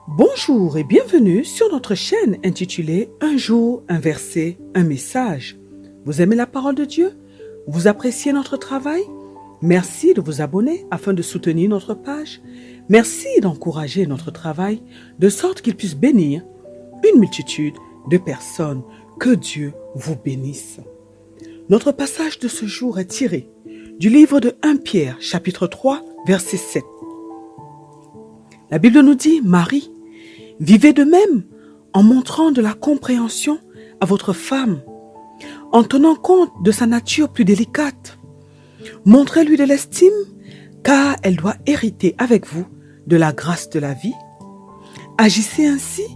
Bonjour et bienvenue sur notre chaîne intitulée Un jour, un verset, un message. Vous aimez la parole de Dieu? Vous appréciez notre travail? Merci de vous abonner afin de soutenir notre page. Merci d'encourager notre travail de sorte qu'il puisse bénir une multitude de personnes. Que Dieu vous bénisse. Notre passage de ce jour est tiré du livre de 1 Pierre, chapitre 3, verset 7. La Bible nous dit, Marie, vivez de même en montrant de la compréhension à votre femme, en tenant compte de sa nature plus délicate. Montrez-lui de l'estime, car elle doit hériter avec vous de la grâce de la vie. Agissez ainsi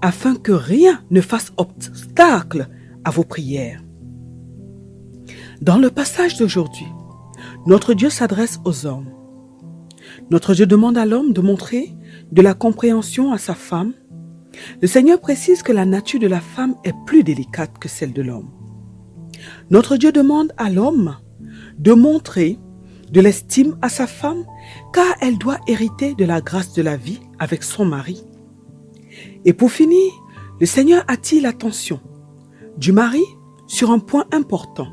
afin que rien ne fasse obstacle à vos prières. Dans le passage d'aujourd'hui, notre Dieu s'adresse aux hommes. Notre Dieu demande à l'homme de montrer de la compréhension à sa femme. Le Seigneur précise que la nature de la femme est plus délicate que celle de l'homme. Notre Dieu demande à l'homme de montrer de l'estime à sa femme, car elle doit hériter de la grâce de la vie avec son mari. Et pour finir, le Seigneur attire l'attention du mari sur un point important.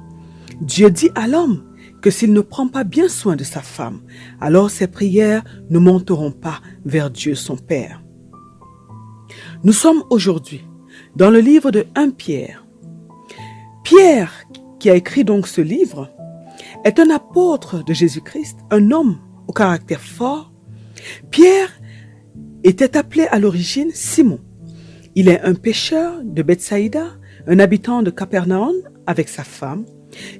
Dieu dit à l'homme que s'il ne prend pas bien soin de sa femme, alors ses prières ne monteront pas vers Dieu son Père. Nous sommes aujourd'hui dans le livre de 1 Pierre. Pierre, qui a écrit donc ce livre, est un apôtre de Jésus-Christ, un homme au caractère fort. Pierre était appelé à l'origine Simon. Il est un pêcheur de Bethsaïda, un habitant de Capernaum avec sa femme.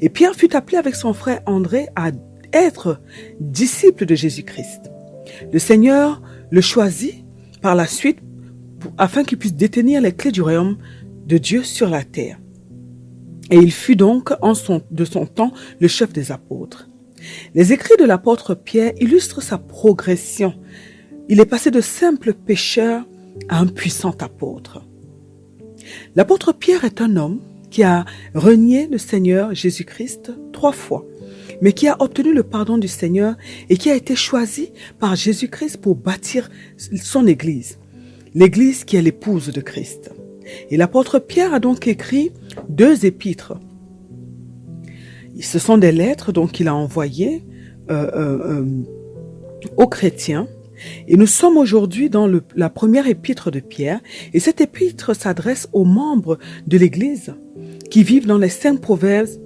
Et Pierre fut appelé avec son frère André à être disciple de Jésus-Christ. Le Seigneur le choisit par la suite afin qu'il puisse détenir les clés du royaume de Dieu sur la terre. Et il fut donc de son temps le chef des apôtres. Les écrits de l'apôtre Pierre illustrent sa progression. Il est passé de simple pêcheur à un puissant apôtre. L'apôtre Pierre est un homme qui a renié le Seigneur Jésus-Christ 3 fois, mais qui a obtenu le pardon du Seigneur et qui a été choisi par Jésus-Christ pour bâtir son Église, l'Église qui est l'épouse de Christ. Et l'apôtre Pierre a donc écrit 2 épîtres. Ce sont des lettres donc qu'il a envoyées aux chrétiens. Et nous sommes aujourd'hui dans la première épître de Pierre. Et cette épître s'adresse aux membres de l'Église qui vivaient dans les 5 provinces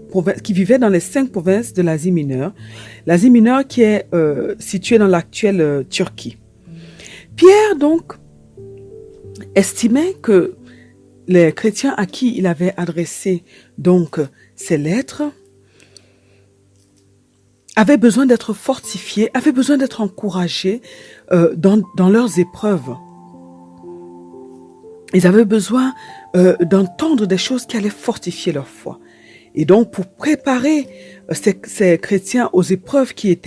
de l'Asie mineure. L'Asie mineure qui est située dans l'actuelle Turquie. Pierre donc estimait que les chrétiens à qui il avait adressé donc ces lettres avaient besoin d'être fortifiés, avaient besoin d'être encouragés dans leurs épreuves. Ils avaient besoin d'entendre des choses qui allaient fortifier leur foi. Et donc, pour préparer ces chrétiens aux épreuves qui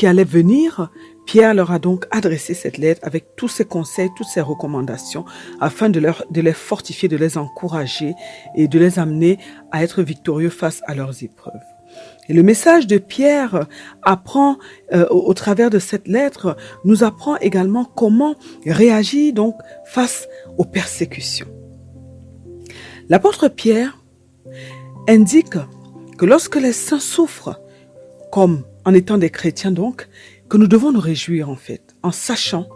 allaient venir, Pierre leur a donc adressé cette lettre avec tous ses conseils, toutes ses recommandations, afin de les fortifier, de les encourager et de les amener à être victorieux face à leurs épreuves. Et le message de Pierre apprend, au travers de cette lettre, nous apprend également comment réagir donc face aux persécutions. L'apôtre Pierre indique que lorsque les saints souffrent, comme en étant des chrétiens donc, que nous devons nous réjouir en fait, en sachant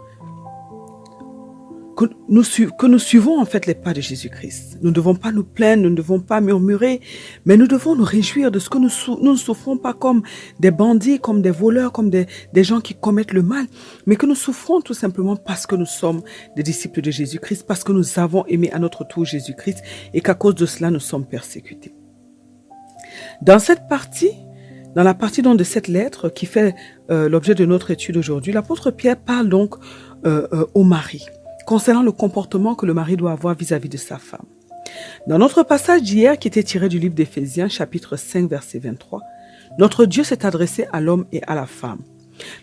que nous suivons en fait les pas de Jésus-Christ. Nous ne devons pas nous plaindre, nous ne devons pas murmurer, mais nous devons nous réjouir de ce que nous ne souffrons pas comme des bandits, comme des voleurs, comme des gens qui commettent le mal, mais que nous souffrons tout simplement parce que nous sommes des disciples de Jésus-Christ, parce que nous avons aimé à notre tour Jésus-Christ et qu'à cause de cela nous sommes persécutés. Dans la partie donc de cette lettre qui fait l'objet de notre étude aujourd'hui, l'apôtre Pierre parle donc au mari, concernant le comportement que le mari doit avoir vis-à-vis de sa femme. Dans notre passage d'hier, qui était tiré du livre d'Éphésiens, chapitre 5, verset 23, notre Dieu s'est adressé à l'homme et à la femme.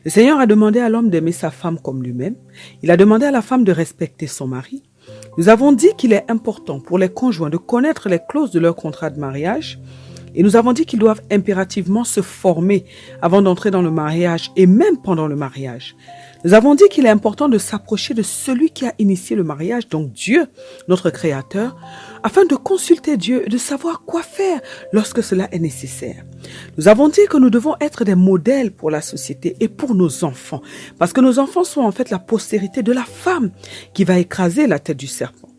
Le Seigneur a demandé à l'homme d'aimer sa femme comme lui-même. Il a demandé à la femme de respecter son mari. Nous avons dit qu'il est important pour les conjoints de connaître les clauses de leur contrat de mariage. Et nous avons dit qu'ils doivent impérativement se former avant d'entrer dans le mariage et même pendant le mariage. Nous avons dit qu'il est important de s'approcher de celui qui a initié le mariage, donc Dieu, notre Créateur, afin de consulter Dieu et de savoir quoi faire lorsque cela est nécessaire. Nous avons dit que nous devons être des modèles pour la société et pour nos enfants, parce que nos enfants sont en fait la postérité de la femme qui va écraser la tête du serpent.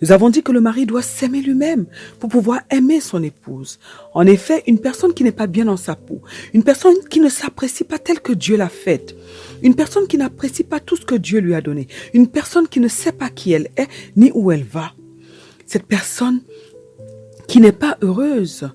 Nous avons dit que le mari doit s'aimer lui-même pour pouvoir aimer son épouse. En effet, une personne qui n'est pas bien dans sa peau, une personne qui ne s'apprécie pas telle que Dieu l'a faite, une personne qui n'apprécie pas tout ce que Dieu lui a donné, une personne qui ne sait pas qui elle est ni où elle va, cette personne qui n'est pas heureuse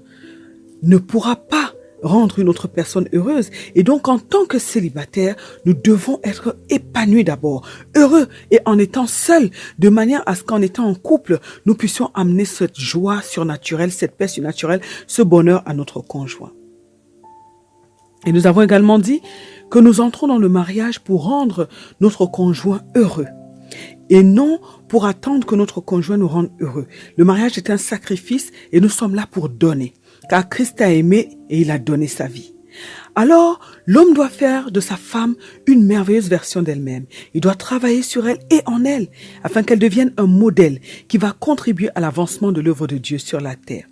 ne pourra pas rendre une autre personne heureuse. Et donc, en tant que célibataire, nous devons être épanouis d'abord, heureux et en étant seuls, de manière à ce qu'en étant en couple, nous puissions amener cette joie surnaturelle, cette paix surnaturelle, ce bonheur à notre conjoint. Et nous avons également dit que nous entrons dans le mariage pour rendre notre conjoint heureux et non pour attendre que notre conjoint nous rende heureux. Le mariage est un sacrifice et nous sommes là pour donner. Car Christ a aimé et il a donné sa vie. Alors, l'homme doit faire de sa femme une merveilleuse version d'elle-même. Il doit travailler sur elle et en elle, afin qu'elle devienne un modèle qui va contribuer à l'avancement de l'œuvre de Dieu sur la terre.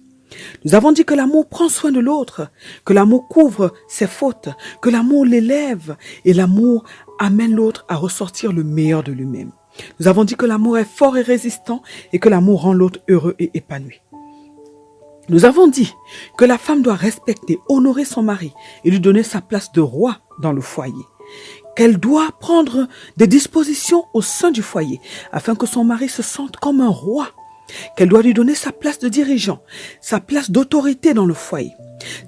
Nous avons dit que l'amour prend soin de l'autre, que l'amour couvre ses fautes, que l'amour l'élève et l'amour amène l'autre à ressortir le meilleur de lui-même. Nous avons dit que l'amour est fort et résistant et que l'amour rend l'autre heureux et épanoui. Nous avons dit que la femme doit respecter, honorer son mari et lui donner sa place de roi dans le foyer. Qu'elle doit prendre des dispositions au sein du foyer afin que son mari se sente comme un roi. Qu'elle doit lui donner sa place de dirigeant, sa place d'autorité dans le foyer.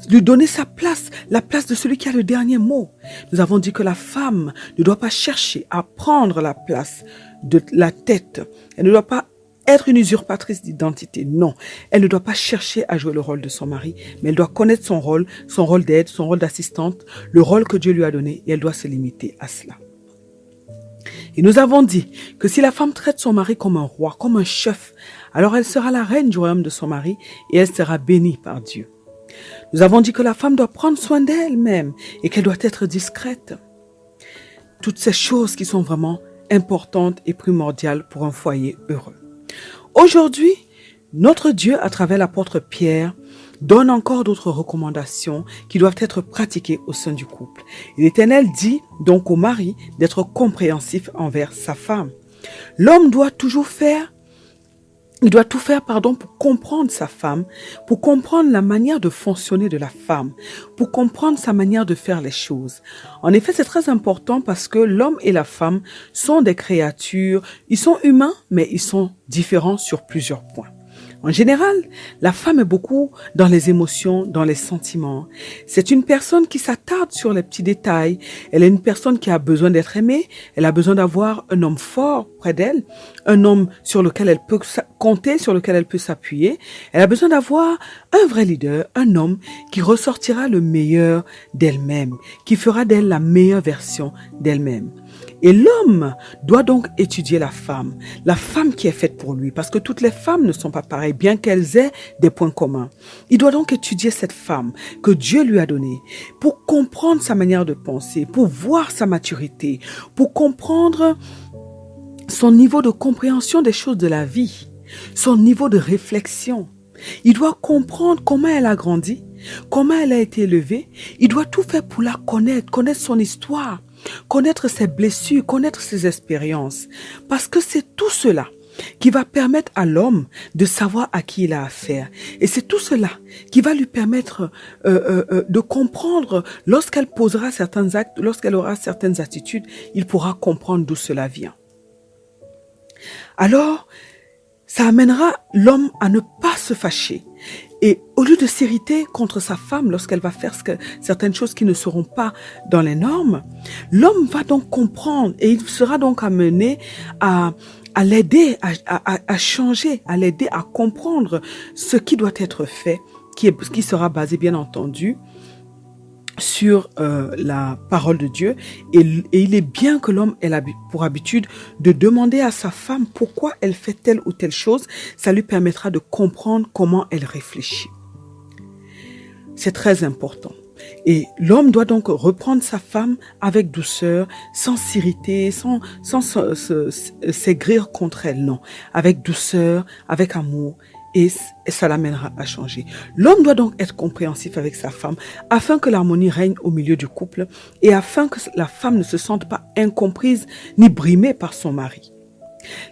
Lui donner sa place, la place de celui qui a le dernier mot. Nous avons dit que la femme ne doit pas chercher à prendre la place de la tête. Elle ne doit pas être une usurpatrice d'identité, non. Elle ne doit pas chercher à jouer le rôle de son mari, mais elle doit connaître son rôle d'aide, son rôle d'assistante, le rôle que Dieu lui a donné et elle doit se limiter à cela. Et nous avons dit que si la femme traite son mari comme un roi, comme un chef, alors elle sera la reine du royaume de son mari et elle sera bénie par Dieu. Nous avons dit que la femme doit prendre soin d'elle-même et qu'elle doit être discrète. Toutes ces choses qui sont vraiment importantes et primordiales pour un foyer heureux. Aujourd'hui, notre Dieu, à travers l'apôtre Pierre, donne encore d'autres recommandations qui doivent être pratiquées au sein du couple. Et l'Éternel dit donc au mari d'être compréhensif envers sa femme. L'homme doit tout faire pour comprendre sa femme, pour comprendre la manière de fonctionner de la femme, pour comprendre sa manière de faire les choses. En effet, c'est très important parce que l'homme et la femme sont des créatures, ils sont humains, mais ils sont différents sur plusieurs points. En général, la femme est beaucoup dans les émotions, dans les sentiments. C'est une personne qui s'attarde sur les petits détails. Elle est une personne qui a besoin d'être aimée. Elle a besoin d'avoir un homme fort près d'elle, un homme sur lequel elle peut compter, sur lequel elle peut s'appuyer. Elle a besoin d'avoir un vrai leader, un homme qui ressortira le meilleur d'elle-même, qui fera d'elle la meilleure version d'elle-même. Et l'homme doit donc étudier la femme qui est faite pour lui, parce que toutes les femmes ne sont pas pareilles, bien qu'elles aient des points communs. Il doit donc étudier cette femme que Dieu lui a donnée pour comprendre sa manière de penser, pour voir sa maturité, pour comprendre son niveau de compréhension des choses de la vie, son niveau de réflexion. Il doit comprendre comment elle a grandi, comment elle a été élevée. Il doit tout faire pour la connaître son histoire, connaître ses blessures, connaître ses expériences. Parce que c'est tout cela qui va permettre à l'homme de savoir à qui il a affaire. Et c'est tout cela qui va lui permettre de comprendre lorsqu'elle posera certains actes, lorsqu'elle aura certaines attitudes, il pourra comprendre d'où cela vient. Alors, ça amènera l'homme à ne pas se fâcher. Et au lieu de s'irriter contre sa femme lorsqu'elle va faire certaines choses qui ne seront pas dans les normes, l'homme va donc comprendre et il sera donc amené à l'aider à changer, à l'aider à comprendre ce qui doit être fait, qui sera basé bien entendu sur la parole de Dieu. Et il est bien que l'homme ait pour habitude de demander à sa femme pourquoi elle fait telle ou telle chose. Ça lui permettra de comprendre comment elle réfléchit. C'est très important. Et l'homme doit donc reprendre sa femme avec douceur, sans s'irriter, sans s'aigrir contre elle, non. Avec douceur, avec amour, et ça l'amènera à changer. L'homme doit donc être compréhensif avec sa femme afin que l'harmonie règne au milieu du couple et afin que la femme ne se sente pas incomprise ni brimée par son mari.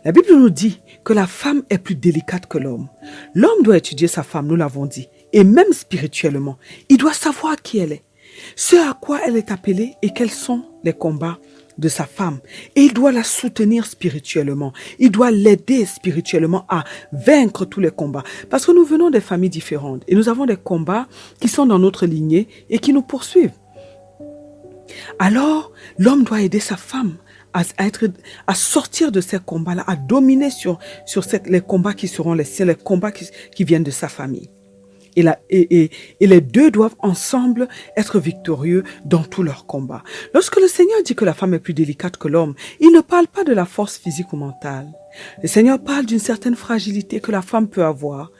La Bible nous dit que la femme est plus délicate que l'homme. L'homme doit étudier sa femme, nous l'avons dit, et même spirituellement. Il doit savoir qui elle est, ce à quoi elle est appelée et quels sont les combats de sa femme. Et il doit la soutenir spirituellement. Il doit l'aider spirituellement à vaincre tous les combats. Parce que nous venons des familles différentes et nous avons des combats qui sont dans notre lignée et qui nous poursuivent. Alors, l'homme doit aider sa femme à sortir de ces combats-là, à dominer sur les combats qui seront les siens, les combats qui viennent de sa famille. Et les deux doivent ensemble être victorieux dans tous leurs combats. Lorsque le Seigneur dit que la femme est plus délicate que l'homme, il ne parle pas de la force physique ou mentale. Le Seigneur parle d'une certaine fragilité que la femme peut avoir.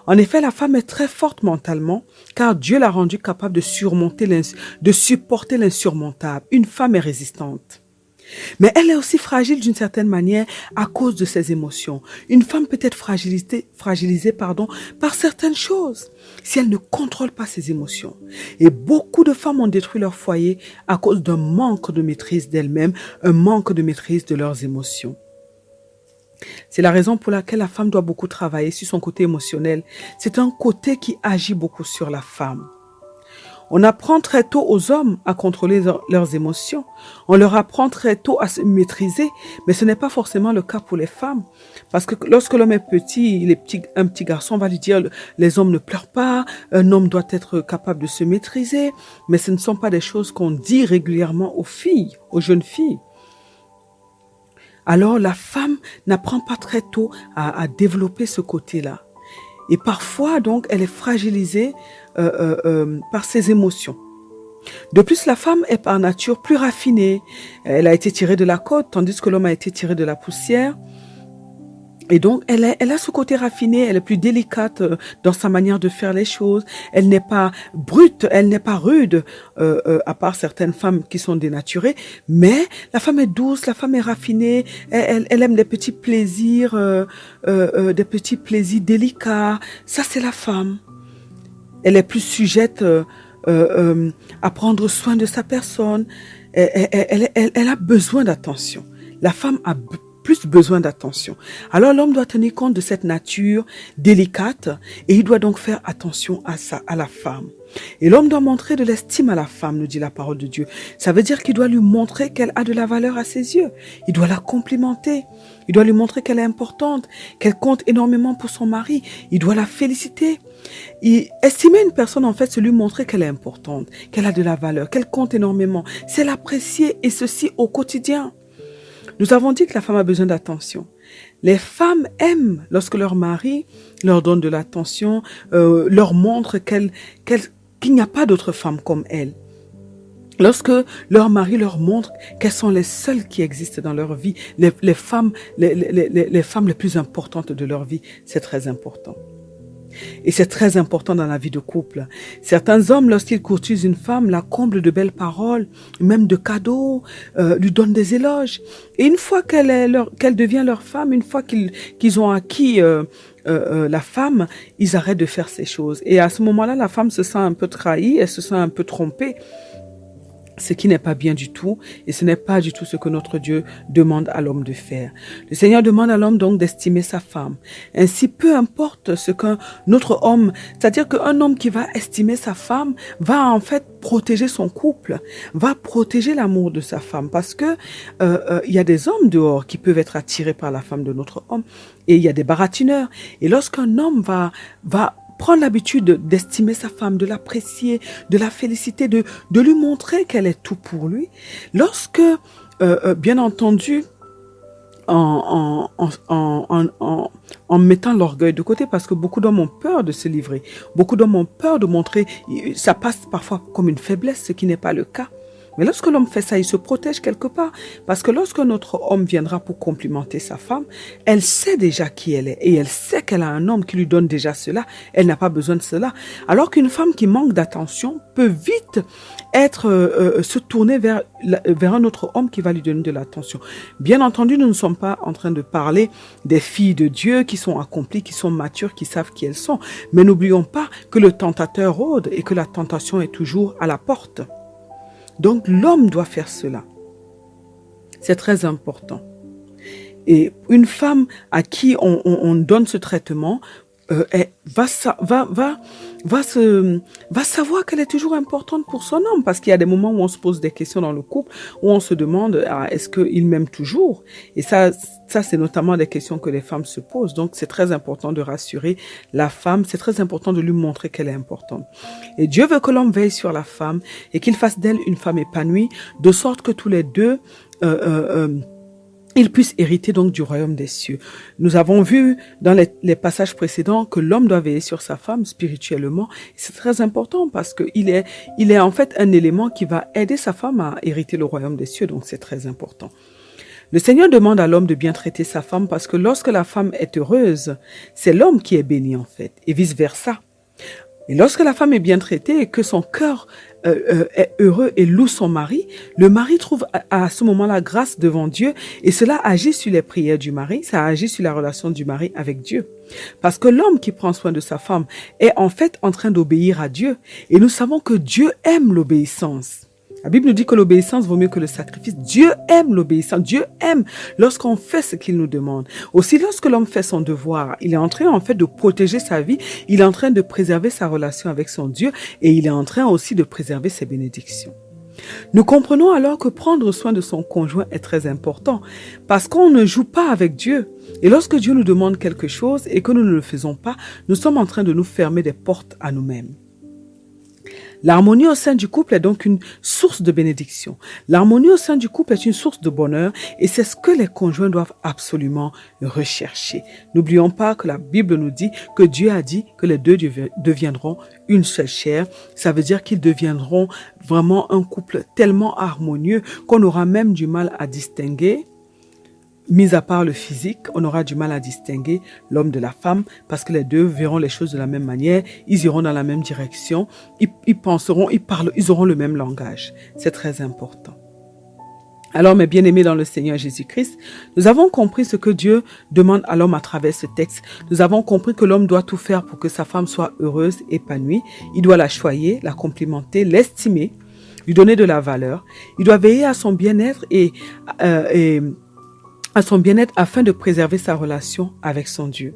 En effet, la femme est très forte mentalement, car Dieu l'a rendue capable de supporter l'insurmontable. Une femme est résistante. Mais elle est aussi fragile d'une certaine manière à cause de ses émotions. Une femme peut être fragilisée par certaines choses si elle ne contrôle pas ses émotions. Et beaucoup de femmes ont détruit leur foyer à cause d'un manque de maîtrise d'elles-mêmes, un manque de maîtrise de leurs émotions. C'est la raison pour laquelle la femme doit beaucoup travailler sur son côté émotionnel. C'est un côté qui agit beaucoup sur la femme. On apprend très tôt aux hommes à contrôler leurs émotions. On leur apprend très tôt à se maîtriser, mais ce n'est pas forcément le cas pour les femmes. Parce que lorsque l'homme est petit, un petit garçon, on va lui dire les hommes ne pleurent pas, un homme doit être capable de se maîtriser, mais ce ne sont pas des choses qu'on dit régulièrement aux filles, aux jeunes filles. Alors la femme n'apprend pas très tôt à développer ce côté-là. Et parfois, donc, elle est fragilisée par ses émotions. De plus, la femme est par nature plus raffinée. Elle a été tirée de la côte, tandis que l'homme a été tiré de la poussière. Et donc, elle a ce côté raffiné, elle est plus délicate dans sa manière de faire les choses. Elle n'est pas brute, elle n'est pas rude, à part certaines femmes qui sont dénaturées. Mais la femme est douce, la femme est raffinée, elle aime des petits plaisirs délicats. Ça, c'est la femme. Elle est plus sujette à prendre soin de sa personne. Elle a besoin d'attention. La femme a plus besoin d'attention. Alors l'homme doit tenir compte de cette nature délicate et il doit donc faire attention à la femme. Et l'homme doit montrer de l'estime à la femme, nous dit la parole de Dieu. Ça veut dire qu'il doit lui montrer qu'elle a de la valeur à ses yeux. Il doit la complimenter. Il doit lui montrer qu'elle est importante, qu'elle compte énormément pour son mari. Il doit la féliciter. Et estimer une personne, en fait, c'est lui montrer qu'elle est importante, qu'elle a de la valeur, qu'elle compte énormément. C'est l'apprécier et ceci au quotidien. Nous avons dit que la femme a besoin d'attention. Les femmes aiment lorsque leur mari leur donne de l'attention, leur montre qu'il n'y a pas d'autre femme comme elle. Lorsque leur mari leur montre qu'elles sont les seules qui existent dans leur vie, les femmes les plus importantes de leur vie, c'est très important. Et c'est très important dans la vie de couple. Certains hommes, lorsqu'ils courtisent une femme, la comblent de belles paroles, même de cadeaux, lui donnent des éloges. Et une fois qu'elle devient leur femme, une fois qu'ils ont acquis la femme, ils arrêtent de faire ces choses. Et à ce moment-là, la femme se sent un peu trahie, elle se sent un peu trompée. Ce qui n'est pas bien du tout, et ce n'est pas du tout ce que notre Dieu demande à l'homme de faire. Le Seigneur demande à l'homme donc d'estimer sa femme. Ainsi, peu importe ce qu'un autre homme, c'est-à-dire qu'un homme qui va estimer sa femme va en fait protéger son couple, va protéger l'amour de sa femme, parce que il y a des hommes dehors qui peuvent être attirés par la femme de notre homme, et il y a des baratineurs. Et lorsqu'un homme va prendre l'habitude d'estimer sa femme, de l'apprécier, de la féliciter, de lui montrer qu'elle est tout pour lui. Lorsque, bien entendu, en mettant l'orgueil de côté, parce que beaucoup d'hommes ont peur de se livrer, beaucoup d'hommes ont peur de montrer, ça passe parfois comme une faiblesse, ce qui n'est pas le cas. Mais lorsque l'homme fait ça, il se protège quelque part. Parce que lorsque notre homme viendra pour complimenter sa femme, elle sait déjà qui elle est. Et elle sait qu'elle a un homme qui lui donne déjà cela. Elle n'a pas besoin de cela. Alors qu'une femme qui manque d'attention peut vite se tourner vers un autre homme qui va lui donner de l'attention. Bien entendu, nous ne sommes pas en train de parler des filles de Dieu qui sont accomplies, qui sont matures, qui savent qui elles sont. Mais n'oublions pas que le tentateur rôde et que la tentation est toujours à la porte. Donc l'homme doit faire cela. C'est très important. Et une femme à qui on donne ce traitement va savoir qu'elle est toujours importante pour son homme, parce qu'il y a des moments où on se pose des questions dans le couple, où on se demande est-ce qu'il m'aime toujours? Et ça c'est notamment des questions que les femmes se posent. Donc c'est très important de rassurer la femme, c'est très important de lui montrer qu'elle est importante. Et Dieu veut que l'homme veille sur la femme et qu'il fasse d'elle une femme épanouie, de sorte que tous les deux ils puissent hériter donc du royaume des cieux. Nous avons vu dans les passages précédents que l'homme doit veiller sur sa femme spirituellement. C'est très important parce qu'il est en fait un élément qui va aider sa femme à hériter le royaume des cieux. Donc c'est très important. Le Seigneur demande à l'homme de bien traiter sa femme parce que lorsque la femme est heureuse, c'est l'homme qui est béni en fait et vice-versa. Et lorsque la femme est bien traitée et que son cœur est heureux et loue son mari, le mari trouve à ce moment-là grâce devant Dieu et cela agit sur les prières du mari, ça agit sur la relation du mari avec Dieu. Parce que l'homme qui prend soin de sa femme est en fait en train d'obéir à Dieu et nous savons que Dieu aime l'obéissance. La Bible nous dit que l'obéissance vaut mieux que le sacrifice. Dieu aime l'obéissance. Dieu aime lorsqu'on fait ce qu'il nous demande. Aussi, lorsque l'homme fait son devoir, il est en train en fait de protéger sa vie. Il est en train de préserver sa relation avec son Dieu et il est en train aussi de préserver ses bénédictions. Nous comprenons alors que prendre soin de son conjoint est très important parce qu'on ne joue pas avec Dieu. Et lorsque Dieu nous demande quelque chose et que nous ne le faisons pas, nous sommes en train de nous fermer des portes à nous-mêmes. L'harmonie au sein du couple est donc une source de bénédiction. L'harmonie au sein du couple est une source de bonheur et c'est ce que les conjoints doivent absolument rechercher. N'oublions pas que la Bible nous dit que Dieu a dit que les deux deviendront une seule chair. Ça veut dire qu'ils deviendront vraiment un couple tellement harmonieux qu'on aura même du mal à distinguer. Mis à part le physique, on aura du mal à distinguer l'homme de la femme parce que les deux verront les choses de la même manière, ils iront dans la même direction, ils penseront, ils auront le même langage. C'est très important. Alors, mes bien-aimés dans le Seigneur Jésus-Christ, nous avons compris ce que Dieu demande à l'homme à travers ce texte. Nous avons compris que l'homme doit tout faire pour que sa femme soit heureuse, épanouie. Il doit la choyer, la complimenter, l'estimer, lui donner de la valeur. Il doit veiller à son bien-être et à son bien-être afin de préserver sa relation avec son Dieu.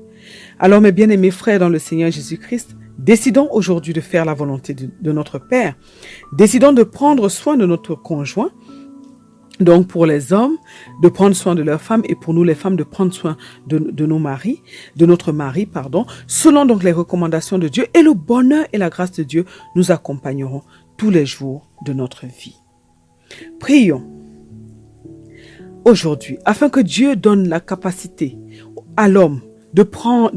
Alors mes bien-aimés frères dans le Seigneur Jésus-Christ, décidons aujourd'hui de faire la volonté de notre Père. Décidons de prendre soin de notre conjoint. Donc pour les hommes, de prendre soin de leurs femmes et pour nous les femmes de prendre soin de notre mari, selon donc les recommandations de Dieu et le bonheur et la grâce de Dieu nous accompagneront tous les jours de notre vie. Prions. Aujourd'hui, afin que Dieu donne la capacité à l'homme de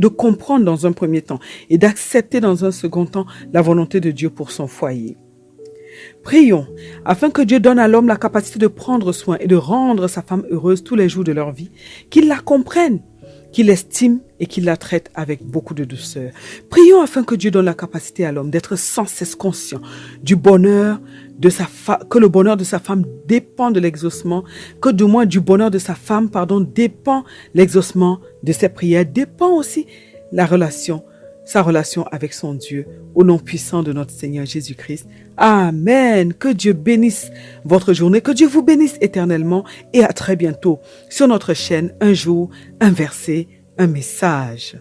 comprendre dans un premier temps et d'accepter dans un second temps la volonté de Dieu pour son foyer. Prions afin que Dieu donne à l'homme la capacité de prendre soin et de rendre sa femme heureuse tous les jours de leur vie, qu'il la comprenne, qu'il l'estime et qu'il la traite avec beaucoup de douceur. Prions afin que Dieu donne la capacité à l'homme d'être sans cesse conscient du bonheur de que le bonheur de sa femme dépend de l'exaucement, que du moins du bonheur de sa femme, dépend l'exaucement de ses prières, dépend aussi sa relation avec son Dieu, au nom puissant de notre Seigneur Jésus-Christ. Amen. Que Dieu bénisse votre journée, que Dieu vous bénisse éternellement et à très bientôt sur notre chaîne Un jour, un verset, un message.